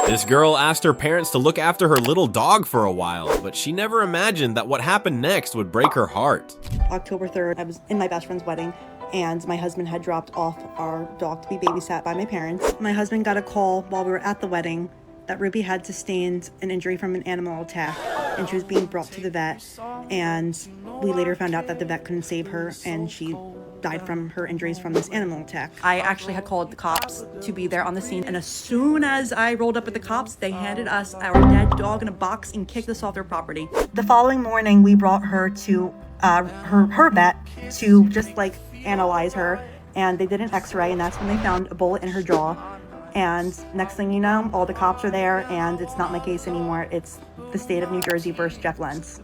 This girl asked her parents to look after her little dog for a while, but she never imagined that what happened next would break her heart. October 3rd, I was in my best friend's wedding, and my husband had dropped off our dog to be babysat by my parents. My husband got a call while we were at the wedding that Ruby had sustained an injury from an animal attack, and she was being brought to the vet, and we later found out that the vet couldn't save her, and she died from her injuries from this animal attack. I actually had called the cops to be there on the scene, and as soon as I rolled up with the cops, they handed us our dead dog in a box and kicked us off their property. The following morning, we brought her to her vet to just like analyze her, and they did an x-ray, and that's when they found a bullet in her jaw. And next thing you know, all the cops are there, and it's not my case anymore. It's the state of New Jersey versus Jeff Lenz.